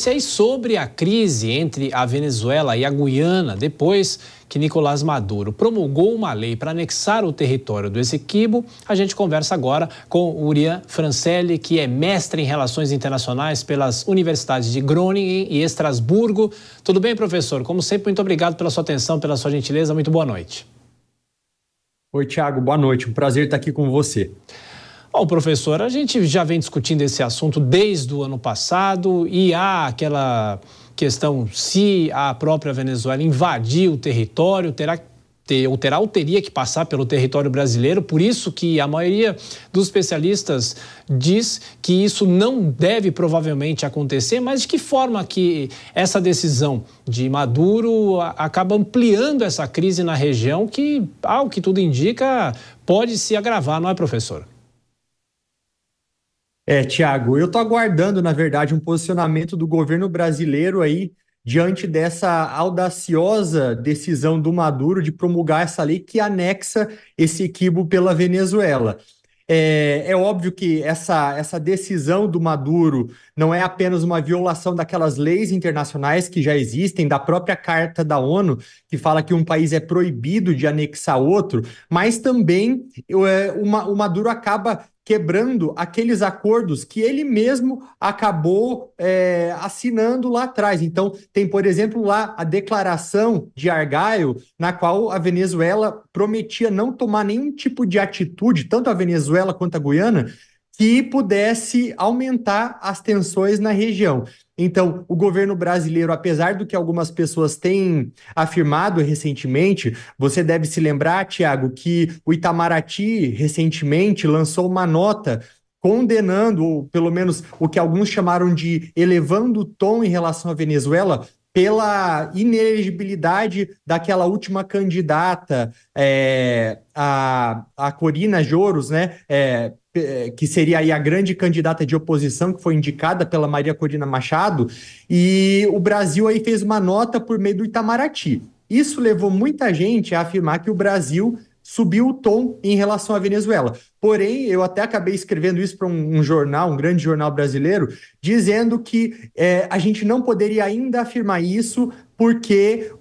notícia aí sobre a crise entre a Venezuela e a Guiana, depois que Nicolás Maduro promulgou uma lei para anexar o território do Essequibo. A gente conversa agora com o Urian Francelli, que é mestre em Relações Internacionais pelas universidades de Groningen e Estrasburgo. Tudo bem, professor? Como sempre, muito obrigado pela sua atenção, pela sua gentileza. Muito boa noite. Oi, Thiago. Boa noite. Um prazer estar aqui com você. Bom, professor, a gente já vem discutindo esse assunto desde o ano passado e há aquela questão se a própria Venezuela invadir o território, teria que passar pelo território brasileiro, por isso que a maioria dos especialistas diz que isso não deve provavelmente acontecer, mas de que forma que essa decisão de Maduro acaba ampliando essa crise na região que, ao que tudo indica, pode se agravar, não é, professor? Thiago, eu estou aguardando, na verdade, um posicionamento do governo brasileiro aí diante dessa audaciosa decisão do Maduro de promulgar essa lei que anexa esse Essequibo pela Venezuela. É óbvio que essa decisão do Maduro não é apenas uma violação daquelas leis internacionais que já existem, da própria Carta da ONU, que fala que um país é proibido de anexar outro, mas também o Maduro acaba quebrando aqueles acordos que ele mesmo acabou assinando lá atrás. Então, tem, por exemplo, lá a declaração de Argyle, na qual a Venezuela prometia não tomar nenhum tipo de atitude, tanto a Venezuela quanto a Guiana, que pudesse aumentar as tensões na região. Então, o governo brasileiro, apesar do que algumas pessoas têm afirmado recentemente, você deve se lembrar, Thiago, que o Itamaraty recentemente lançou uma nota condenando, ou pelo menos o que alguns chamaram de elevando o tom em relação à Venezuela, pela inelegibilidade daquela última candidata, a Corina Joros, né? Que seria aí a grande candidata de oposição que foi indicada pela Maria Corina Machado, e o Brasil aí fez uma nota por meio do Itamaraty. Isso levou muita gente a afirmar que o Brasil subiu o tom em relação à Venezuela. Porém, eu até acabei escrevendo isso para um jornal, um grande jornal brasileiro, dizendo que a gente não poderia ainda afirmar isso porque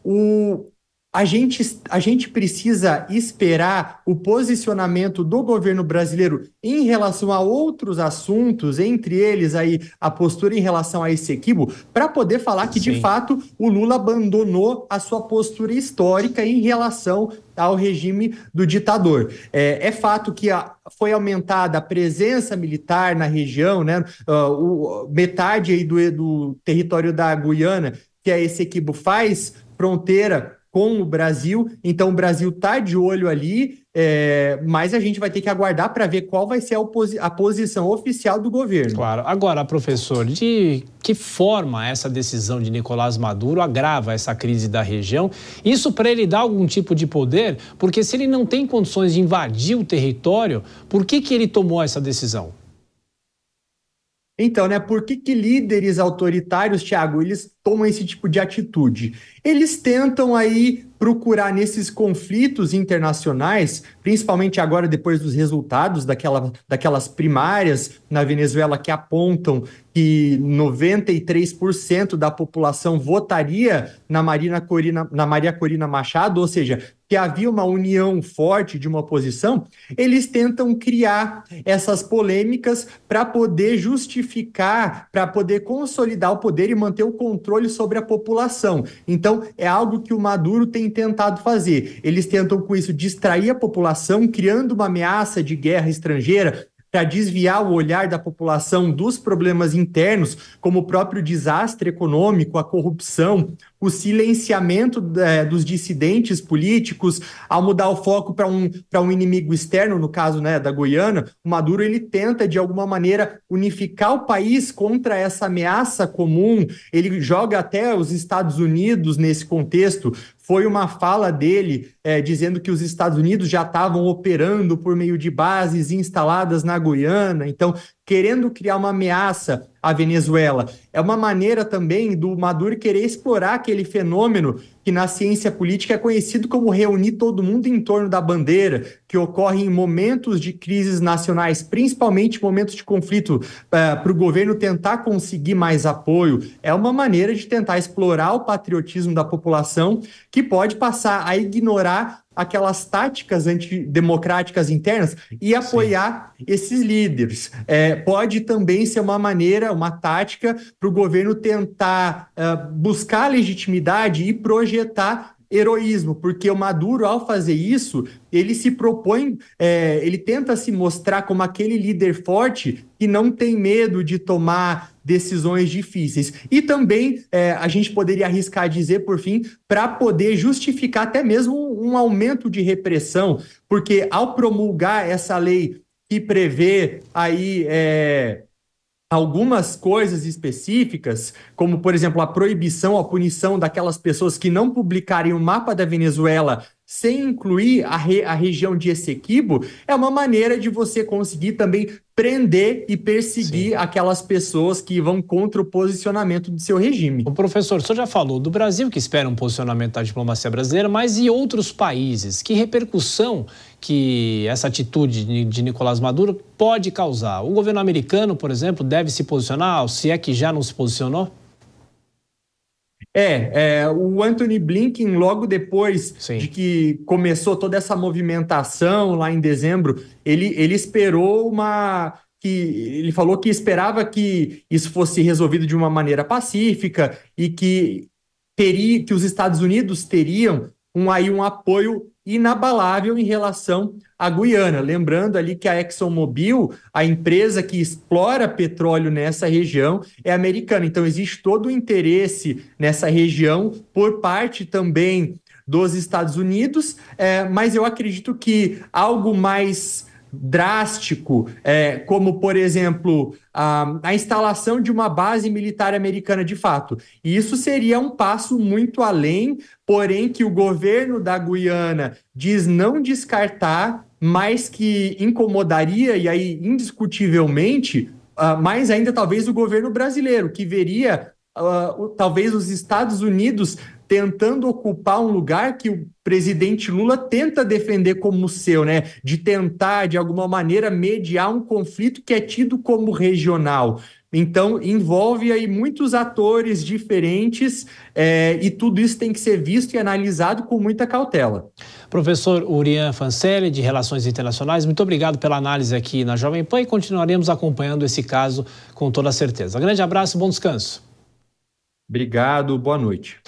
a gente precisa esperar o posicionamento do governo brasileiro em relação a outros assuntos, entre eles aí a postura em relação a esse Essequibo, para poder falar que, de fato, o Lula abandonou a sua postura histórica em relação ao regime do ditador. É fato que foi aumentada a presença militar na região, né? Metade aí do território da Guiana, que é esse Essequibo, faz fronteira com o Brasil, então o Brasil está de olho ali, mas a gente vai ter que aguardar para ver qual vai ser a posição oficial do governo. Claro. Agora, professor, de que forma essa decisão de Nicolás Maduro agrava essa crise da região? Isso para ele dar algum tipo de poder? Porque se ele não tem condições de invadir o território, por que ele tomou essa decisão? Então, né, por que líderes autoritários, Thiago, eles tomam esse tipo de atitude? Eles tentam aí procurar nesses conflitos internacionais, principalmente agora depois dos resultados daquelas primárias na Venezuela que apontam que 93% da população votaria na Maria Corina Machado, ou seja, que havia uma união forte de uma oposição, eles tentam criar essas polêmicas para poder justificar, para poder consolidar o poder e manter o controle sobre a população. Então, é algo que o Maduro tem tentado fazer. Eles tentam, com isso, distrair a população, criando uma ameaça de guerra estrangeira, para desviar o olhar da população dos problemas internos, como o próprio desastre econômico, a corrupção, o silenciamento dos dissidentes políticos, ao mudar o foco para um inimigo externo, no caso, né, da Guiana. O Maduro ele tenta, de alguma maneira, unificar o país contra essa ameaça comum. Ele joga até os Estados Unidos nesse contexto. Foi uma fala dele dizendo que os Estados Unidos já estavam operando por meio de bases instaladas na Guiana, então querendo criar uma ameaça a Venezuela. É uma maneira também do Maduro querer explorar aquele fenômeno que na ciência política é conhecido como reunir todo mundo em torno da bandeira, que ocorre em momentos de crises nacionais, principalmente momentos de conflito, para o governo tentar conseguir mais apoio. É uma maneira de tentar explorar o patriotismo da população, que pode passar a ignorar aquelas táticas antidemocráticas internas e apoiar esses líderes. Pode também ser uma maneira, uma tática para o governo tentar buscar legitimidade e projetar heroísmo, porque o Maduro, ao fazer isso, ele se propõe, ele tenta se mostrar como aquele líder forte que não tem medo de tomar decisões difíceis. E também a gente poderia arriscar dizer, por fim, para poder justificar até mesmo um aumento de repressão, porque ao promulgar essa lei que prevê aí algumas coisas específicas, como, por exemplo, a proibição, a punição daquelas pessoas que não publicarem o mapa da Venezuela sem incluir a região de Essequibo, é uma maneira de você conseguir também prender e perseguir aquelas pessoas que vão contra o posicionamento do seu regime. O professor, o senhor já falou do Brasil, que espera um posicionamento da diplomacia brasileira, mas e outros países? Que repercussão que essa atitude de Nicolás Maduro pode causar? O governo americano, por exemplo, deve se posicionar, se é que já não se posicionou? O Antony Blinken, logo depois de que começou toda essa movimentação lá em dezembro, ele esperou ele falou que esperava que isso fosse resolvido de uma maneira pacífica e que os Estados Unidos teriam um apoio inabalável em relação à Guiana. Lembrando ali que a ExxonMobil, a empresa que explora petróleo nessa região, é americana. Então existe todo o interesse nessa região por parte também dos Estados Unidos, mas eu acredito que algo mais drástico, como, por exemplo, a instalação de uma base militar americana de fato. E isso seria um passo muito além, porém que o governo da Guiana diz não descartar, mas que incomodaria, e aí indiscutivelmente, mais ainda talvez o governo brasileiro, que veria talvez os Estados Unidos tentando ocupar um lugar que o presidente Lula tenta defender como seu, né? De tentar, de alguma maneira, mediar um conflito que é tido como regional. Então, envolve aí muitos atores diferentes e tudo isso tem que ser visto e analisado com muita cautela. Professor Urian Fancelli, de Relações Internacionais, muito obrigado pela análise aqui na Jovem Pan e continuaremos acompanhando esse caso com toda certeza. Grande abraço e bom descanso. Obrigado, boa noite.